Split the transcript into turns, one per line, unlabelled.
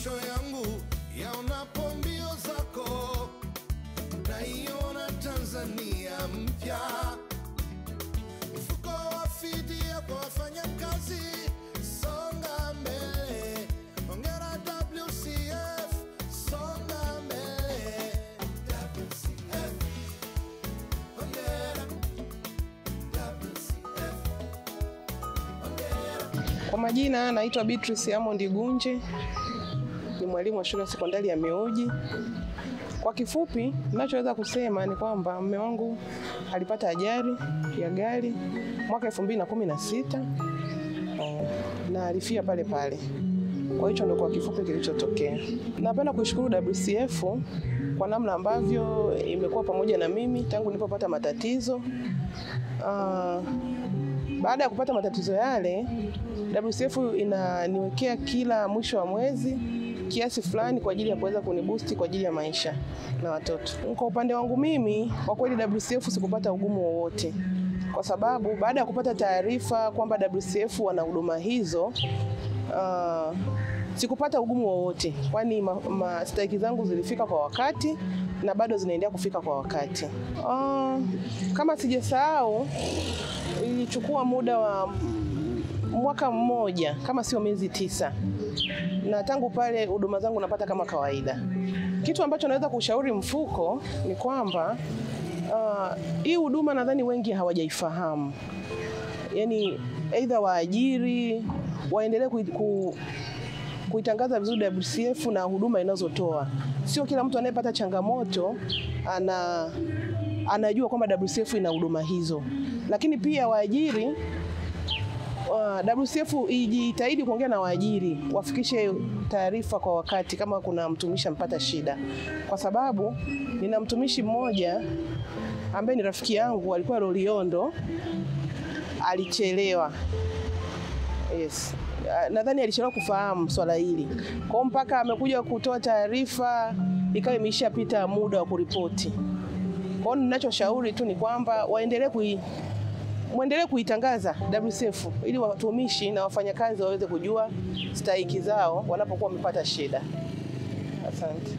macho yangu yaonapo mbio zako, naiona Tanzania mpya. Mfuko wa fidia kwa wafanyakazi, songa mbele. Hongera WCF, songa mbele. WCF, hongera. WCF, hongera.
Kwa majina naitwa Beatrice Amondi Gunje, ni mwalimu wa shule ya sekondari ya Meuji. Kwa kifupi, ninachoweza kusema ni kwamba mume wangu alipata ajali ya gari mwaka 2016 na alifia pale pale. Kwa hicho ndio kwa kifupi kilichotokea. Napenda kushukuru WCF kwa namna ambavyo imekuwa pamoja na mimi tangu nilipopata matatizo. Baada ya kupata matatizo yale, WCF inaniwekea kila mwisho wa mwezi kiasi fulani kwa ajili ya kuweza kuniboost kwa ajili ya maisha na watoto. Kwa upande wangu mimi, kwa kweli WCF sikupata ugumu wowote. Kwa sababu baada ya kupata taarifa kwamba WCF wana huduma hizo, sikupata ugumu wowote, kwani stahiki zangu zilifika kwa wakati na bado zinaendelea kufika kwa wakati. Kama sijasahau, ilichukua muda wa mwaka mmoja, kama sio miezi 9. Na tangu pale huduma zangu napata kama kawaida. Kitu ambacho naweza kushauri mfuko ni kwamba hii huduma nadhani wengi hawajaifahamu. Yaani aidha waajiri waendelee kuitangaza vizuri WCF na huduma inazotoa. Sio kila mtu anayepata changamoto anajua kwamba WCF ina huduma hizo. Lakini pia waajiri, WCF ijitahidi kuongea na waajiri, wafikishe taarifa kwa wakati kama kuna mtumishi ampata shida. Kwa sababu nina mtumishi mmoja ambaye ni rafiki yangu, alikuwa Loliondo, alichelewa. Yes. Nadhani alichelewa kufahamu swala hili. Kwa mpaka amekuja kutoa taarifa ikawa imeshapita muda wa kuripoti. Kwa hiyo ninachoshauri tu ni kwamba muendelee kuitangaza WCF ili watumishi na wafanyakazi waweze kujua stahiki zao wanapokuwa wamepata shida. Asante.